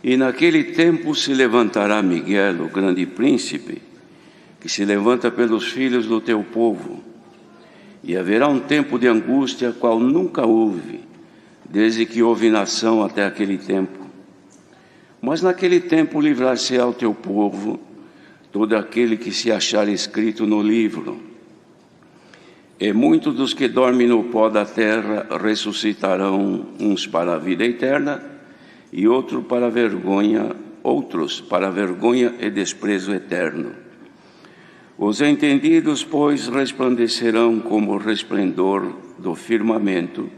E naquele tempo se levantará Miguel, o grande príncipe, que se levanta pelos filhos do teu povo. E haverá um tempo de angústia, qual nunca houve, desde que houve nação até aquele tempo. Mas naquele tempo livrar-se-á ao teu povo todo aquele que se achar escrito no livro. E muitos dos que dormem no pó da terra ressuscitarão, uns para a vida eterna, e outros para vergonha e desprezo eterno. Os entendidos, pois, resplandecerão como o resplendor do firmamento,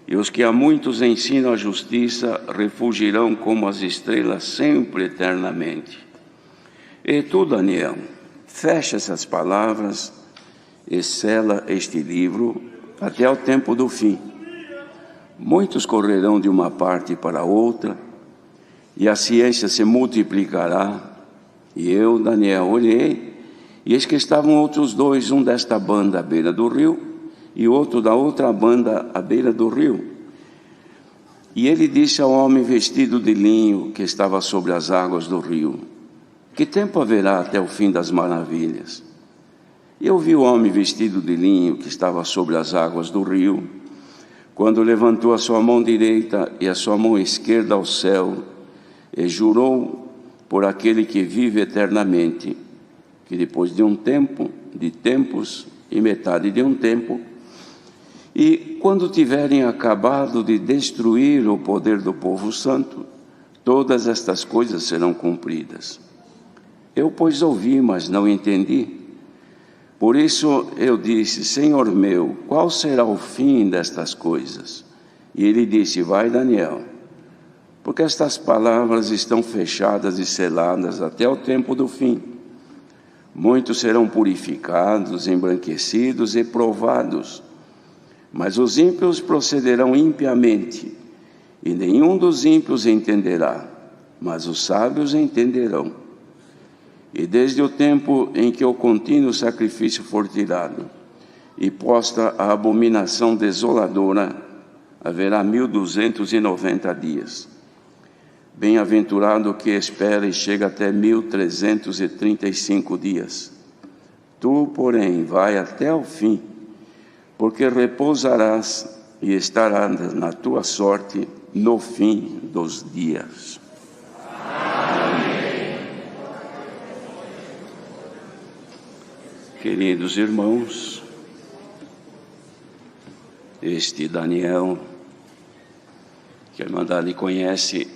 e os que a muitos ensinam a justiça refulgirão como as estrelas sempre eternamente. E tu, Daniel, fecha essas palavras e sela este livro até o tempo do fim. Muitos correrão de uma parte para outra, e a ciência se multiplicará. E eu, Daniel, olhei, e eis que estavam outros dois, um desta banda à beira do rio, e outro da outra banda à beira do rio. E ele disse ao homem vestido de linho que estava sobre as águas do rio: que tempo haverá até o fim das maravilhas? E eu vi o homem vestido de linho que estava sobre as águas do rio, quando levantou a sua mão direita e a sua mão esquerda ao céu, e jurou por aquele que vive eternamente, que depois de um tempo, de tempos e metade de um tempo, e quando tiverem acabado de destruir o poder do povo santo, todas estas coisas serão cumpridas. Eu, pois, ouvi, mas não entendi. Por isso eu disse: Senhor meu, qual será o fim destas coisas? E ele disse: vai, Daniel, porque estas palavras estão fechadas e seladas até o tempo do fim. Muitos serão purificados, embranquecidos e provados, mas os ímpios procederão impiamente, e nenhum dos ímpios entenderá, mas os sábios entenderão. E desde o tempo em que o contínuo sacrifício for tirado e posta a abominação desoladora, haverá 1290 dias. Bem-aventurado o que espera e chega até 1335 dias. Tu, porém, vai até o fim, porque repousarás e estarás na tua sorte no fim dos dias. Queridos irmãos, este Daniel, que a Irmandade conhece,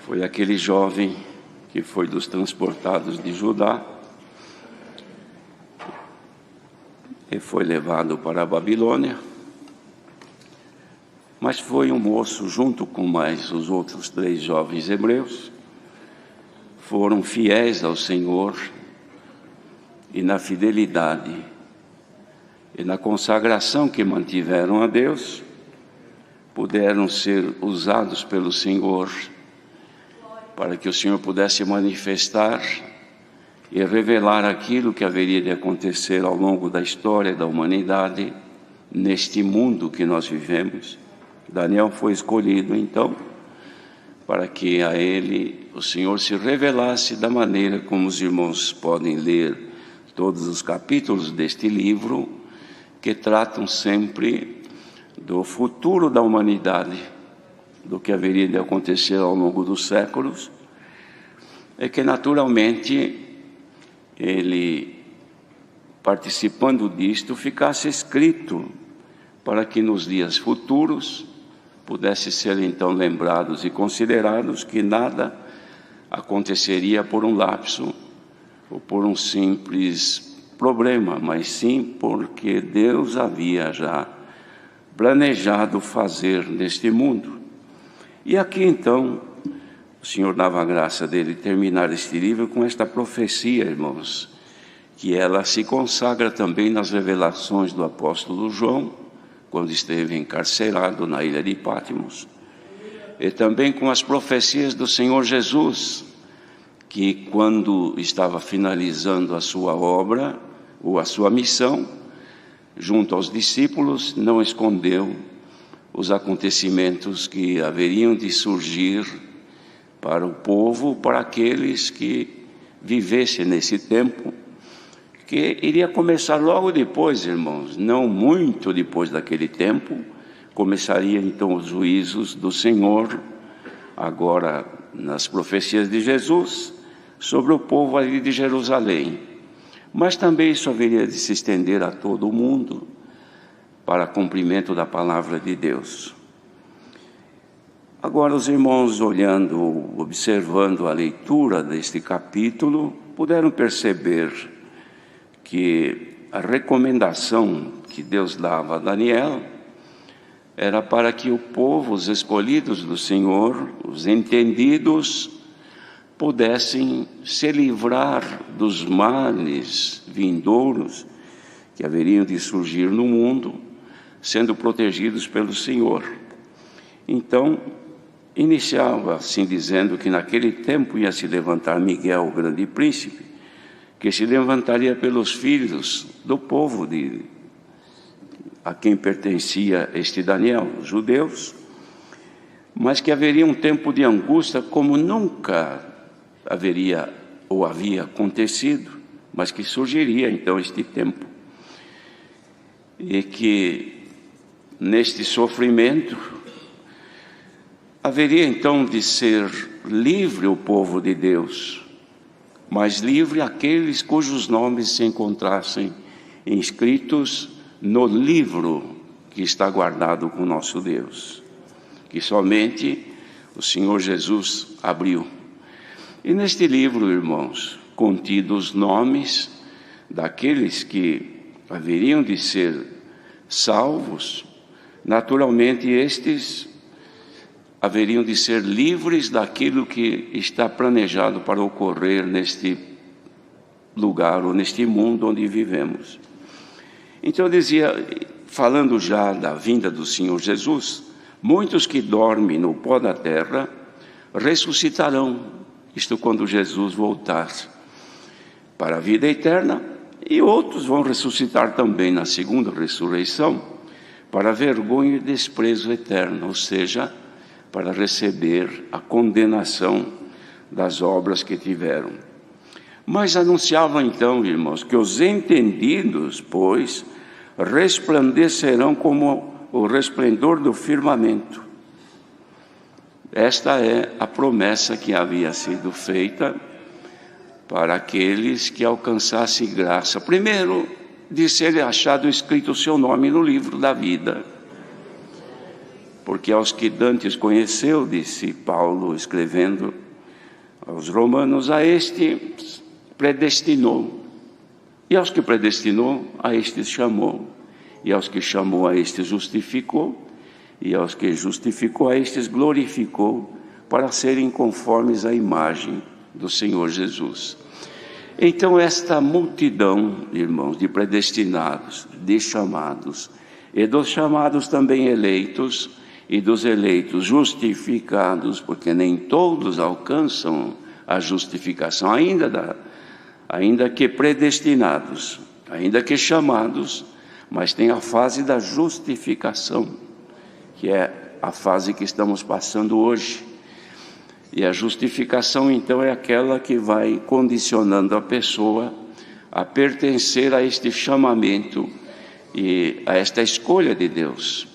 foi aquele jovem que foi dos transportados de Judá e foi levado para a Babilônia, mas foi um moço junto com mais os outros 3 jovens hebreus, foram fiéis ao Senhor, e na fidelidade e na consagração que mantiveram a Deus, puderam ser usados pelo Senhor para que o Senhor pudesse manifestar e revelar aquilo que haveria de acontecer ao longo da história da humanidade, neste mundo que nós vivemos. Daniel foi escolhido, então, para que a ele o Senhor se revelasse da maneira como os irmãos podem ler todos os capítulos deste livro, que tratam sempre do futuro da humanidade, do que haveria de acontecer ao longo dos séculos, é que naturalmente ele, participando disto, ficasse escrito para que nos dias futuros pudesse ser então lembrados e considerados que nada aconteceria por um lapso ou por um simples problema, mas sim porque Deus havia já planejado fazer neste mundo. E aqui então o Senhor dava a graça dele terminar este livro com esta profecia, irmãos, que ela se consagra também nas revelações do apóstolo João, quando esteve encarcerado na ilha de Patmos, e também com as profecias do Senhor Jesus, que quando estava finalizando a sua obra, ou a sua missão, junto aos discípulos, não escondeu os acontecimentos que haveriam de surgir para o povo, para aqueles que vivessem nesse tempo, que iria começar logo depois, irmãos, não muito depois daquele tempo, começaria então os juízos do Senhor, agora nas profecias de Jesus, sobre o povo ali de Jerusalém. Mas também isso haveria de se estender a todo o mundo, para cumprimento da palavra de Deus. Agora os irmãos, olhando, observando a leitura deste capítulo, puderam perceber que a recomendação que Deus dava a Daniel era para que o povo, os escolhidos do Senhor, os entendidos, pudessem se livrar dos males vindouros que haveriam de surgir no mundo, sendo protegidos pelo Senhor. Então, iniciava assim dizendo que naquele tempo ia se levantar Miguel, o grande príncipe, que se levantaria pelos filhos do povo a quem pertencia este Daniel, os judeus, mas que haveria um tempo de angústia como nunca haveria ou havia acontecido, mas que surgiria então este tempo. E que neste sofrimento haveria então de ser livre o povo de Deus, mas livre aqueles cujos nomes se encontrassem inscritos no livro que está guardado com nosso Deus, que somente o Senhor Jesus abriu. E neste livro, irmãos, contidos nomes daqueles que haveriam de ser salvos, naturalmente estes haveriam de ser livres daquilo que está planejado para ocorrer neste lugar ou neste mundo onde vivemos. Então dizia, falando já da vinda do Senhor Jesus, muitos que dormem no pó da terra ressuscitarão, isto quando Jesus voltar para a vida eterna, e outros vão ressuscitar também na segunda ressurreição, para vergonha e desprezo eterno, ou seja, para receber a condenação das obras que tiveram. Mas anunciava então, irmãos, que os entendidos, pois, resplandecerão como o resplendor do firmamento. Esta é a promessa que havia sido feita para aqueles que alcançassem graça. Primeiro, de ser achado escrito o seu nome no livro da vida. Porque aos que dantes conheceu, disse Paulo, escrevendo aos Romanos, a este predestinou. E aos que predestinou, a estes chamou. E aos que chamou, a estes justificou. E aos que justificou, a estes glorificou, para serem conformes à imagem do Senhor Jesus. Então esta multidão, irmãos, de predestinados, de chamados, e dos chamados também eleitos, e dos eleitos justificados, porque nem todos alcançam a justificação, ainda que predestinados, ainda que chamados, mas tem a fase da justificação, que é a fase que estamos passando hoje. E a justificação, então, é aquela que vai condicionando a pessoa a pertencer a este chamamento e a esta escolha de Deus.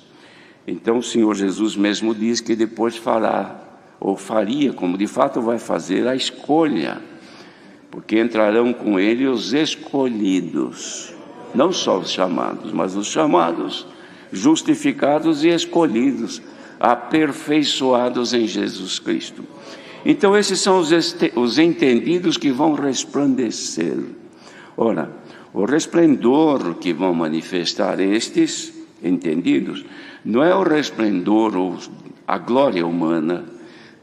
Então o Senhor Jesus mesmo diz que depois fará, ou faria, como de fato vai fazer, a escolha, porque entrarão com ele os escolhidos, não só os chamados, mas os chamados, justificados e escolhidos, aperfeiçoados em Jesus Cristo. Então esses são os entendidos que vão resplandecer. Ora, o resplendor que vão manifestar estes entendidos não é o resplendor ou a glória humana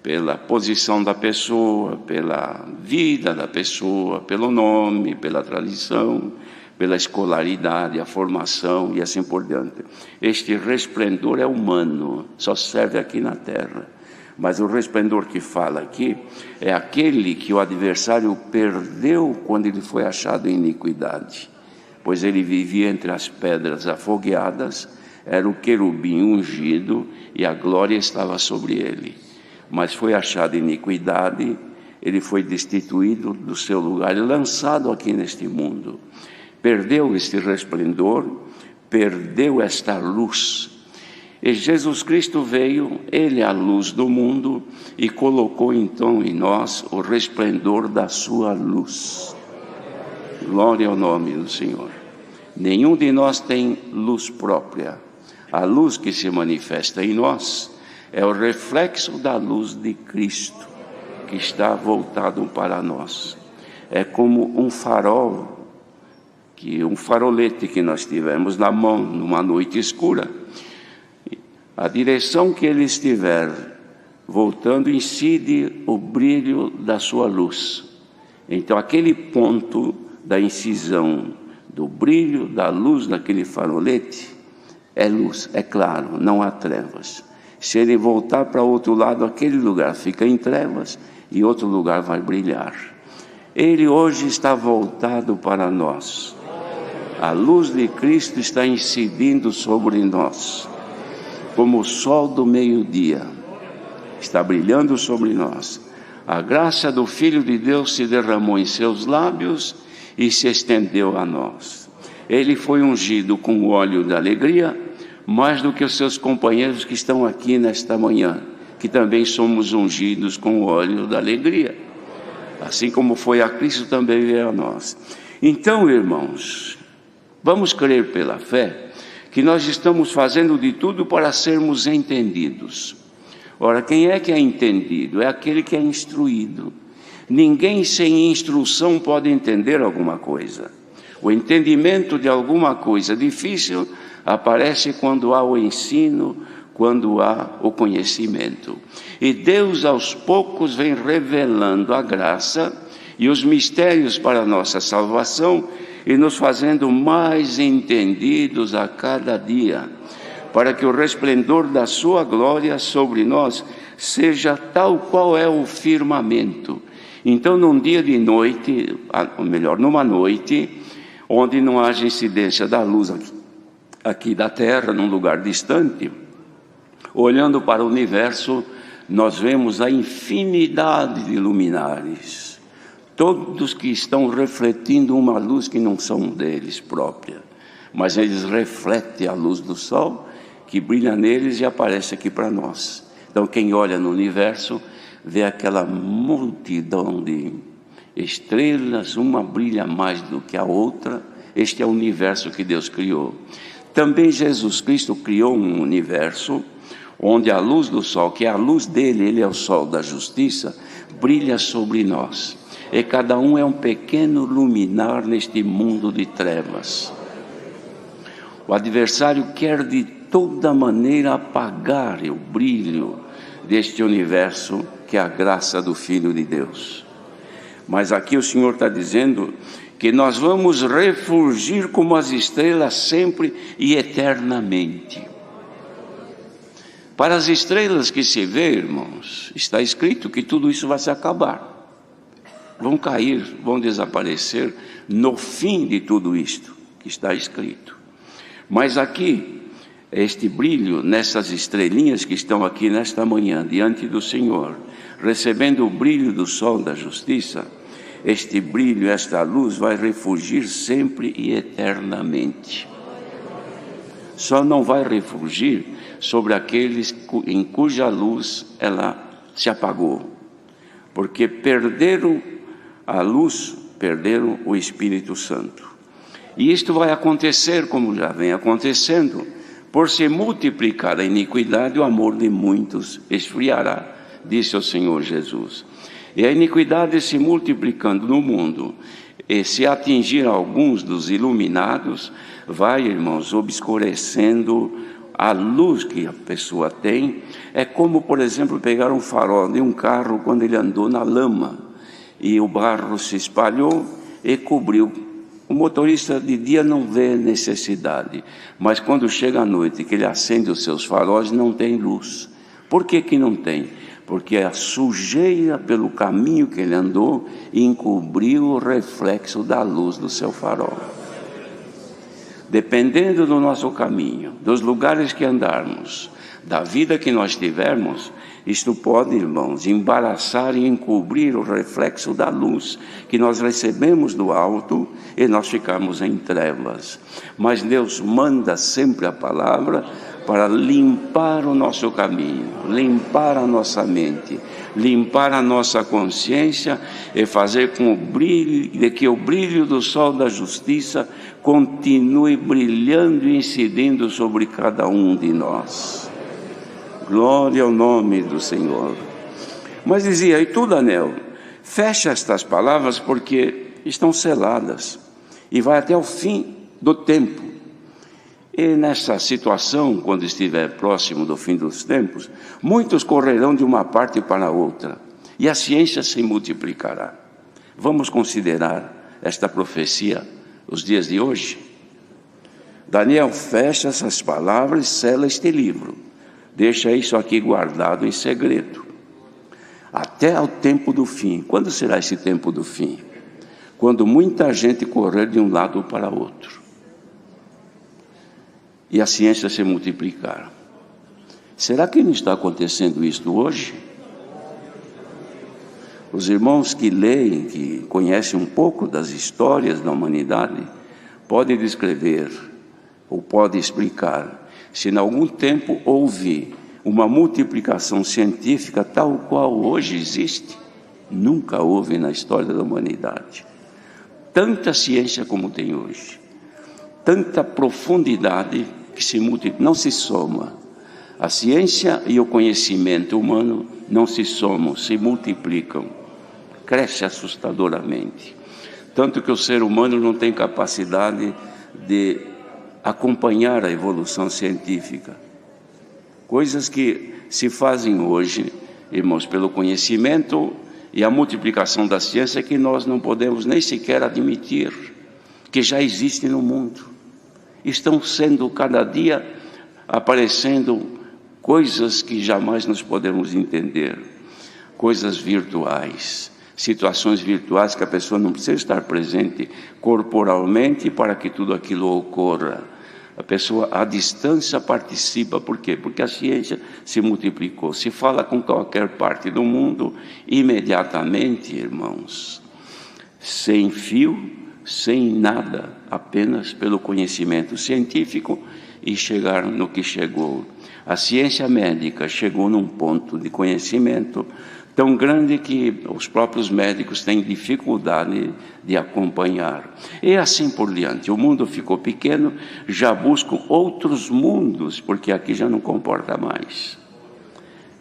pela posição da pessoa, pela vida da pessoa, pelo nome, pela tradição, pela escolaridade, a formação e assim por diante. Este resplendor é humano, só serve aqui na terra. Mas o resplendor que fala aqui é aquele que o adversário perdeu quando ele foi achado em iniquidade. Pois ele vivia entre as pedras afogueadas, era o querubim ungido e a glória estava sobre ele. mas foi achado iniquidade, ele foi destituído do seu lugar e lançado aqui neste mundo. Perdeu este resplendor, perdeu esta luz. E Jesus Cristo veio, ele é a luz do mundo, e colocou então em nós o resplendor da sua luz. Glória ao nome do Senhor. Nenhum de nós tem luz própria. A luz que se manifesta em nós é o reflexo da luz de Cristo, que está voltado para nós. É como um farol, um farolete que nós tivemos na mão numa noite escura. A direção que ele estiver voltando incide o brilho da sua luz. Então aquele ponto da incisão do brilho da luz daquele farolete é luz, é claro, não há trevas. Se ele voltar para outro lado, aquele lugar fica em trevas e outro lugar vai brilhar. Ele hoje está voltado para nós. A luz de Cristo está incidindo sobre nós, como o sol do meio-dia, está brilhando sobre nós. A graça do Filho de Deus se derramou em seus lábios e se estendeu a nós. Ele foi ungido com o óleo da alegria, mais do que os seus companheiros que estão aqui nesta manhã, que também somos ungidos com o óleo da alegria. Assim como foi a Cristo, também veio a nós. Então, irmãos, vamos crer pela fé que nós estamos fazendo de tudo para sermos entendidos. Ora, quem é que é entendido? É aquele que é instruído. Ninguém sem instrução pode entender alguma coisa. O entendimento de alguma coisa difícil aparece quando há o ensino, quando há o conhecimento. E Deus aos poucos vem revelando a graça e os mistérios para a nossa salvação e nos fazendo mais entendidos a cada dia, para que o resplendor da sua glória sobre nós seja tal qual é o firmamento. Então, num dia de noite, ou melhor, numa noite, onde não haja incidência da luz aqui da terra, num lugar distante, olhando para o universo, nós vemos a infinidade de luminares, todos que estão refletindo uma luz que não são deles própria, mas eles refletem a luz do sol, que brilha neles e aparece aqui para nós. Então, quem olha no universo, vê aquela multidão de estrelas, uma brilha mais do que a outra. Este é o universo que Deus criou. Também Jesus Cristo criou um universo onde a luz do sol, que é a luz dele, ele é o sol da justiça, brilha sobre nós. E cada um é um pequeno luminar neste mundo de trevas. O adversário quer de toda maneira apagar o brilho deste universo, que é a graça do Filho de Deus. Mas aqui o Senhor está dizendo que nós vamos refulgir como as estrelas sempre e eternamente. Para as estrelas que se vê, irmãos, está escrito que tudo isso vai se acabar. Vão cair, vão desaparecer no fim de tudo isto que está escrito. Mas aqui, este brilho nessas estrelinhas que estão aqui nesta manhã diante do Senhor, recebendo o brilho do sol da justiça, este brilho, esta luz vai refulgir sempre e eternamente. Só não vai refulgir sobre aqueles em cuja luz ela se apagou, porque perderam a luz, perderam o Espírito Santo. E isto vai acontecer, como já vem acontecendo, por se multiplicar a iniquidade, o amor de muitos esfriará, disse o Senhor Jesus. E a iniquidade se multiplicando no mundo, e se atingir alguns dos iluminados, vai, irmãos, obscurecendo a luz que a pessoa tem. É como, por exemplo, pegar um farol de um carro quando ele andou na lama, e o barro se espalhou e cobriu. O motorista de dia não vê necessidade, mas quando chega à noite, que ele acende os seus faróis, não tem luz. Por que que não tem? Porque a sujeira pelo caminho que ele andou encobriu o reflexo da luz do seu farol. Dependendo do nosso caminho, dos lugares que andarmos, da vida que nós tivermos, Isto pode, irmãos, embaraçar e encobrir o reflexo da luz que nós recebemos do alto e nós ficamos em trevas. Mas Deus manda sempre a palavra para limpar o nosso caminho, limpar a nossa mente, limpar a nossa consciência e fazer com que o brilho do sol da justiça continue brilhando e incidindo sobre cada um de nós. Glória ao nome do Senhor. Mas dizia, e tu, Daniel, fecha estas palavras porque estão seladas e vai até o fim do tempo. E nessa situação, quando estiver próximo do fim dos tempos, muitos correrão de uma parte para a outra e a ciência se multiplicará. Vamos considerar esta profecia os dias de hoje? Daniel fecha essas palavras e sela este livro. Deixa isso aqui guardado em segredo, até ao tempo do fim. Quando será esse tempo do fim? Quando muita gente correr de um lado para outro e a ciência se multiplicar. Será que não está acontecendo isto hoje? Os irmãos que leem, que conhecem um pouco das histórias da humanidade, podem descrever ou podem explicar se em algum tempo houve uma multiplicação científica tal qual hoje existe. Nunca houve na história da humanidade tanta ciência como tem hoje, tanta profundidade que não se soma. A ciência e o conhecimento humano não se somam, se multiplicam, cresce assustadoramente, tanto que o ser humano não tem capacidade de acompanhar a evolução científica. Coisas que se fazem hoje, irmãos, pelo conhecimento e a multiplicação da ciência que nós não podemos nem sequer admitir que já existem no mundo. Estão sendo cada dia aparecendo coisas que jamais nós podemos entender, coisas virtuais, situações virtuais que a pessoa não precisa estar presente corporalmente para que tudo aquilo ocorra. A pessoa à distância participa. Por quê? Porque a ciência se multiplicou. Se fala com qualquer parte do mundo, imediatamente, irmãos, sem fio, sem nada, apenas pelo conhecimento científico e chegar no que chegou. A ciência médica chegou num ponto de conhecimento tão grande que os próprios médicos têm dificuldade de acompanhar. E assim por diante. O mundo ficou pequeno, já buscam outros mundos, porque aqui já não comporta mais.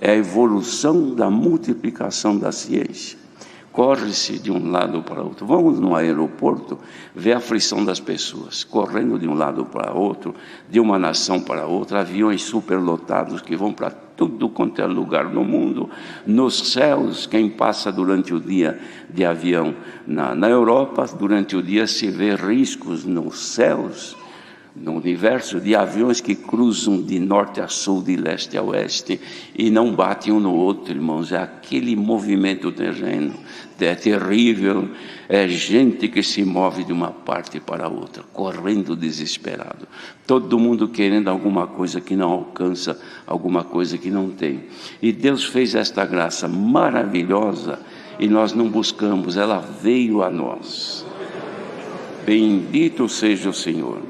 É a evolução da multiplicação da ciência. Corre-se de um lado para outro. Vamos no aeroporto ver a aflição das pessoas, correndo de um lado para outro, de uma nação para outra, aviões superlotados que vão para tudo quanto é lugar no mundo. Nos céus, quem passa durante o dia de avião na Europa, durante o dia se vê riscos nos céus, no universo, de aviões que cruzam de norte a sul, de leste a oeste, e não batem um no outro, irmãos. É aquele movimento terreno, é terrível, é gente que se move de uma parte para a outra, correndo desesperado, todo mundo querendo alguma coisa que não alcança, alguma coisa que não tem. E Deus fez esta graça maravilhosa e nós não buscamos, ela veio a nós. Bendito seja o Senhor.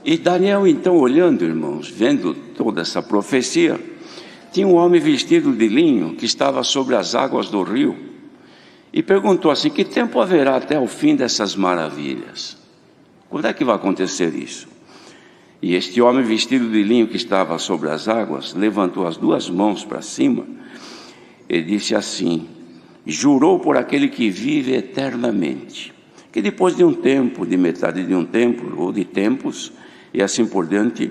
E Daniel, então, olhando, irmãos, vendo toda essa profecia, tinha um homem vestido de linho que estava sobre as águas do rio e perguntou assim: que tempo haverá até o fim dessas maravilhas? Quando é que vai acontecer isso? E este homem vestido de linho que estava sobre as águas levantou as duas mãos para cima e disse assim, jurou por aquele que vive eternamente, que depois de um tempo, de metade de um tempo ou de tempos, e assim por diante,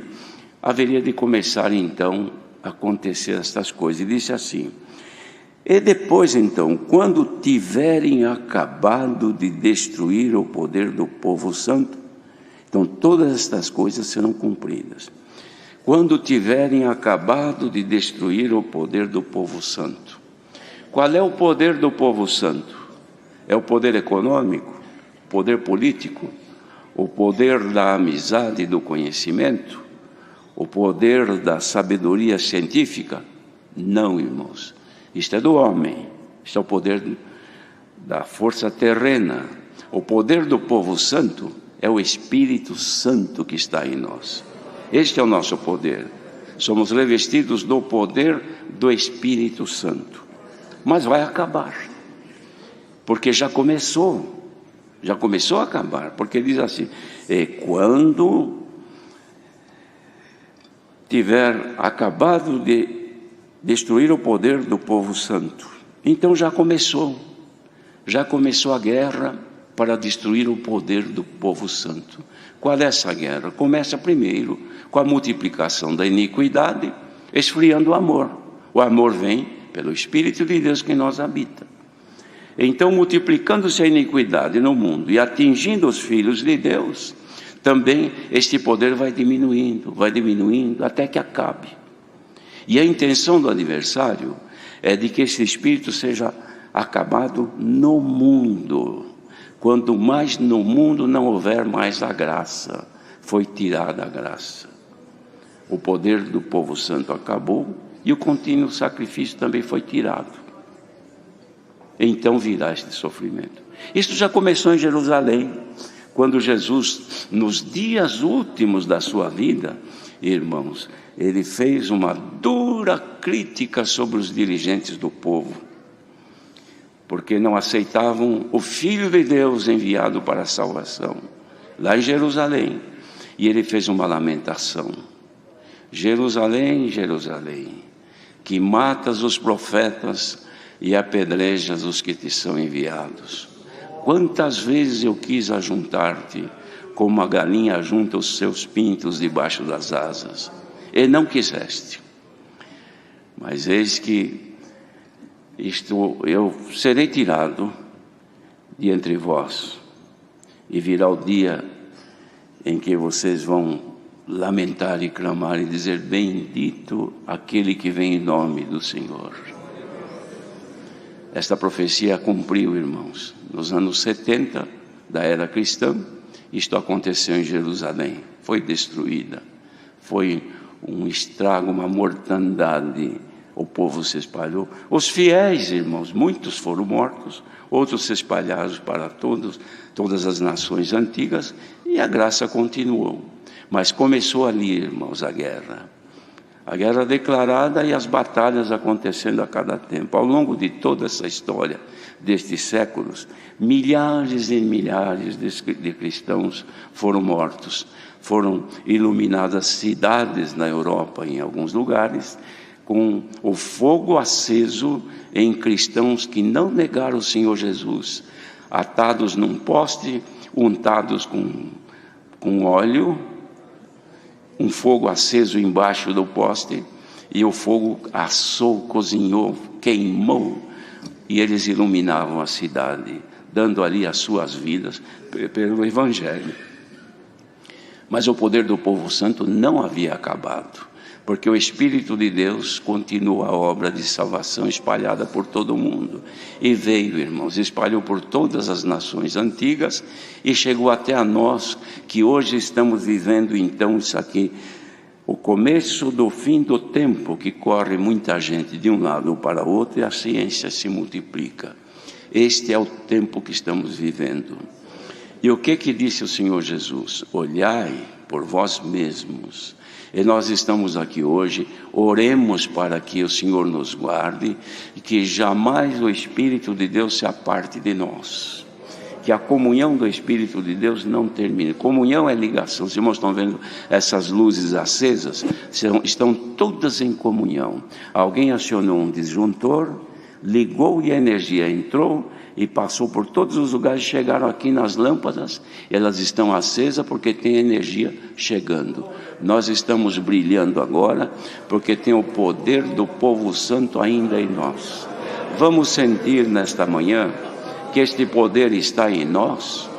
haveria de começar então a acontecer estas coisas. E disse assim: e depois então, quando tiverem acabado de destruir o poder do povo santo, então todas estas coisas serão cumpridas. Quando tiverem acabado de destruir o poder do povo santo. Qual é o poder do povo santo? É o poder econômico? Poder político? O poder da amizade e do conhecimento, o poder da sabedoria científica? Não, irmãos. Isto é do homem. Isto é o poder da força terrena. O poder do povo santo é o Espírito Santo que está em nós. Este é o nosso poder. Somos revestidos do poder do Espírito Santo. Mas vai acabar. Porque já começou a acabar, porque diz assim, quando tiver acabado de destruir o poder do povo santo, então já começou a guerra para destruir o poder do povo santo. Qual é essa guerra? Começa primeiro com a multiplicação da iniquidade, esfriando o amor. O amor vem pelo Espírito de Deus que em nós habita. Então, multiplicando-se a iniquidade no mundo e atingindo os filhos de Deus, também este poder vai diminuindo, até que acabe. E a intenção do adversário é de que esse espírito seja acabado no mundo. Quanto mais no mundo não houver mais a graça, foi tirada a graça. O poder do povo santo acabou e o contínuo sacrifício também foi tirado. Então virá este sofrimento. Isso já começou em Jerusalém, quando Jesus, nos dias últimos da sua vida, irmãos, ele fez uma dura crítica sobre os dirigentes do povo, porque não aceitavam o Filho de Deus enviado para a salvação, lá em Jerusalém. E ele fez uma lamentação: Jerusalém, Jerusalém, que matas os profetas e apedrejas os que te são enviados. Quantas vezes eu quis ajuntar-te, como a galinha ajunta os seus pintos debaixo das asas, e não quiseste. Mas eis que eu serei tirado de entre vós, e virá o dia em que vocês vão lamentar e clamar e dizer: bendito aquele que vem em nome do Senhor. Esta profecia cumpriu, irmãos, nos anos 70 da era cristã. Isto aconteceu em Jerusalém, foi destruída, foi um estrago, uma mortandade, o povo se espalhou. Os fiéis, irmãos, muitos foram mortos, outros se espalharam para todas as nações antigas, e a graça continuou. Mas começou ali, irmãos, a guerra declarada e as batalhas acontecendo a cada tempo. Ao longo de toda essa história, destes séculos, milhares e milhares de cristãos foram mortos. Foram iluminadas cidades na Europa, em alguns lugares, com o fogo aceso em cristãos que não negaram o Senhor Jesus, atados num poste, untados com óleo, um fogo aceso embaixo do poste, e o fogo assou, cozinhou, queimou, e eles iluminavam a cidade, dando ali as suas vidas pelo Evangelho. Mas o poder do povo santo não havia acabado, porque o Espírito de Deus continua a obra de salvação espalhada por todo o mundo. E veio, irmãos, espalhou por todas as nações antigas e chegou até a nós, que hoje estamos vivendo então isso aqui, o começo do fim do tempo, que corre muita gente de um lado para o outro e a ciência se multiplica. Este é o tempo que estamos vivendo. E o que disse o Senhor Jesus? Olhai por vós mesmos. E nós estamos aqui hoje, oremos para que o Senhor nos guarde e que jamais o Espírito de Deus se aparte de nós. Que a comunhão do Espírito de Deus não termine. Comunhão é ligação. Os irmãos estão vendo essas luzes acesas? Estão todas em comunhão. Alguém acionou um disjuntor, ligou e a energia entrou e passou por todos os lugares, chegaram aqui nas lâmpadas, elas estão acesas porque tem energia chegando. Nós estamos brilhando agora porque tem o poder do povo santo ainda em nós. Vamos sentir nesta manhã que este poder está em nós.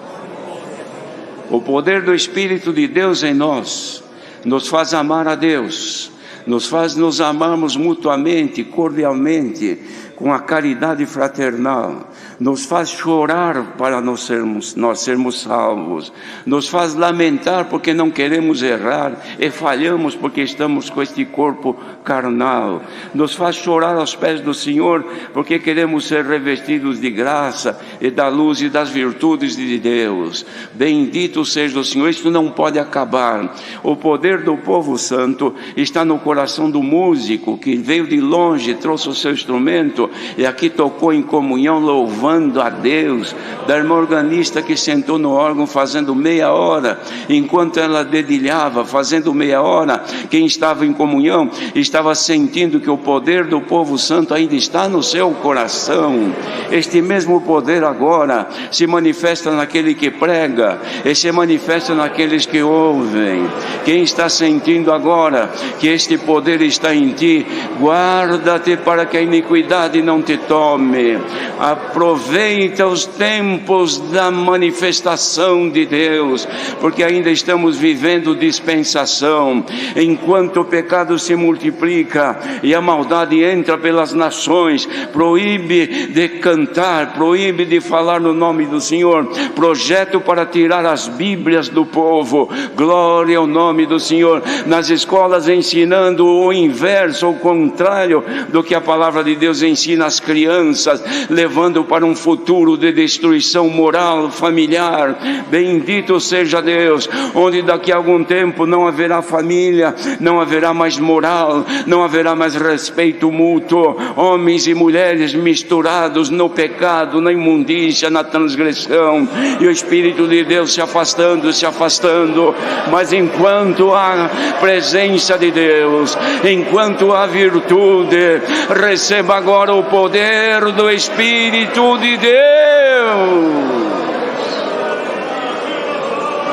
O poder do Espírito de Deus em nós nos faz amar a Deus, nos faz nos amarmos mutuamente, cordialmente, com a caridade fraternal, nos faz chorar para nós sermos salvos, nos faz lamentar porque não queremos errar e falhamos porque estamos com este corpo carnal, nos faz chorar aos pés do Senhor porque queremos ser revestidos de graça e da luz e das virtudes de Deus. Bendito seja o Senhor. Isso não pode acabar. O poder do povo santo está no coração do músico que veio de longe, trouxe o seu instrumento e aqui tocou em comunhão, louvando a Deus, da irmã organista que sentou no órgão fazendo meia hora, enquanto ela dedilhava, fazendo meia hora, quem estava em comunhão estava sentindo que o poder do povo santo ainda está no seu coração. Este mesmo poder agora se manifesta naquele que prega e se manifesta naqueles que ouvem. Quem está sentindo agora que este poder está em ti, guarda-te para que a iniquidade não te tome. Aproveita os tempos da manifestação de Deus, porque ainda estamos vivendo dispensação. Enquanto o pecado se multiplica e a maldade entra pelas nações, proíbe de cantar, proíbe de falar no nome do Senhor, projeto para tirar as Bíblias do povo. Glória ao nome do Senhor. Nas escolas ensinando o inverso, o contrário do que a palavra de Deus ensina às crianças, levando para um futuro de destruição moral, familiar. Bendito seja Deus, onde daqui a algum tempo não haverá família, não haverá mais moral, não haverá mais respeito mútuo, homens e mulheres misturados no pecado, na imundícia, na transgressão, e o Espírito de Deus se afastando, mas enquanto há presença de Deus, enquanto há virtude, receba agora o poder do Espírito de Deus.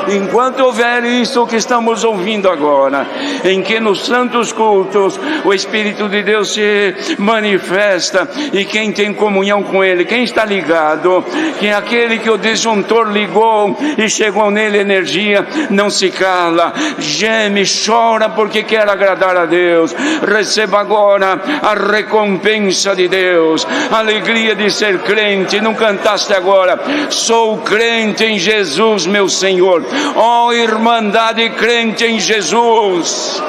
Enquanto houver isso que estamos ouvindo agora, em que nos santos cultos o Espírito de Deus se manifesta, e quem tem comunhão com Ele, quem está ligado, quem é aquele que o disjuntor ligou e chegou nele energia, não se cala, geme, chora porque quer agradar a Deus. Receba agora a recompensa de Deus, a alegria de ser crente. Não cantaste agora? Sou crente em Jesus, meu Senhor. Ó irmandade crente em Jesus,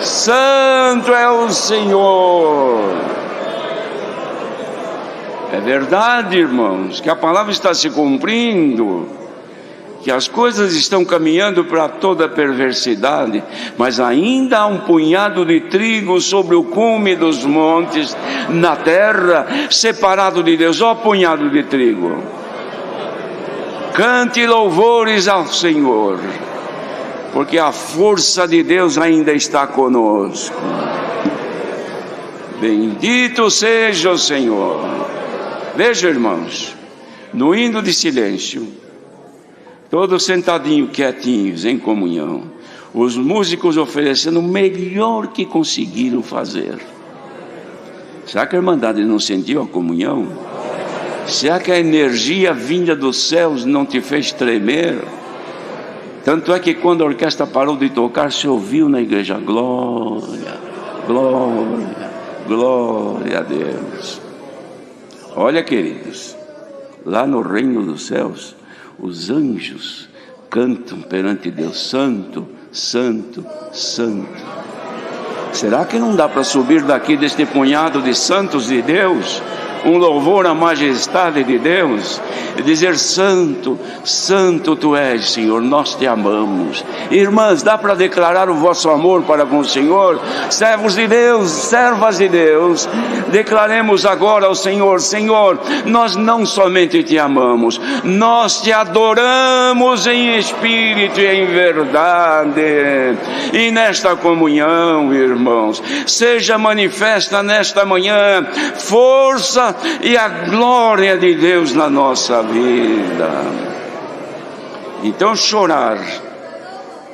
santo é o Senhor. É verdade, irmãos, que a palavra está se cumprindo, que as coisas estão caminhando para toda perversidade, mas ainda há um punhado de trigo sobre o cume dos montes, na terra, separado de Deus. Ó punhado de trigo. Cante louvores ao Senhor, porque a força de Deus ainda está conosco. Bendito seja o Senhor. Veja, irmãos, no hino de silêncio, todos sentadinhos, quietinhos, em comunhão, os músicos oferecendo o melhor que conseguiram fazer. Será que a Irmandade não sentiu a comunhão? Será que a energia vinda dos céus não te fez tremer? Tanto é que quando a orquestra parou de tocar, se ouviu na igreja: glória, glória, glória a Deus. Olha, queridos, lá no reino dos céus, os anjos cantam perante Deus: santo, santo, santo. Será que não dá para subir daqui deste punhado de santos de Deus um louvor à majestade de Deus e dizer: santo, santo tu és, Senhor, nós te amamos? Irmãs, dá para declarar o vosso amor para com o Senhor? Servos de Deus, servas de Deus, declaremos agora ao Senhor: Senhor, nós não somente te amamos, nós te adoramos em espírito e em verdade. E nesta comunhão, irmãos, seja manifesta nesta manhã força e a glória de Deus na nossa vida. Então, chorar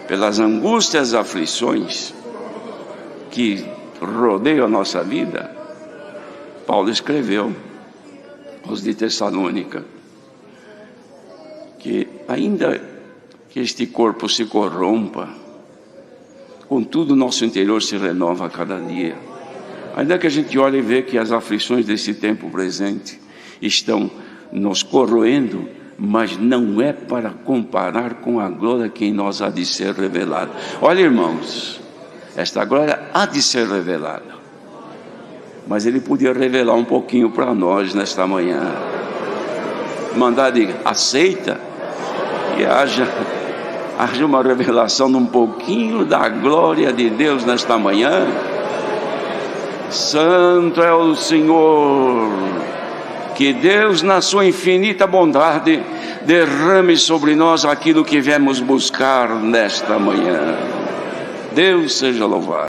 pelas angústias e aflições que rodeiam a nossa vida, Paulo escreveu aos de Tessalônica que ainda que este corpo se corrompa, contudo nosso interior se renova a cada dia. Ainda que a gente olhe e vê que as aflições desse tempo presente estão nos corroendo, mas não é para comparar com a glória que em nós há de ser revelada. Olha, irmãos, esta glória há de ser revelada, mas Ele podia revelar um pouquinho para nós nesta manhã. Mandar de aceita e haja uma revelação de um pouquinho da glória de Deus nesta manhã. Santo é o Senhor. Que Deus, na sua infinita bondade, derrame sobre nós aquilo que viemos buscar nesta manhã. Deus seja louvado.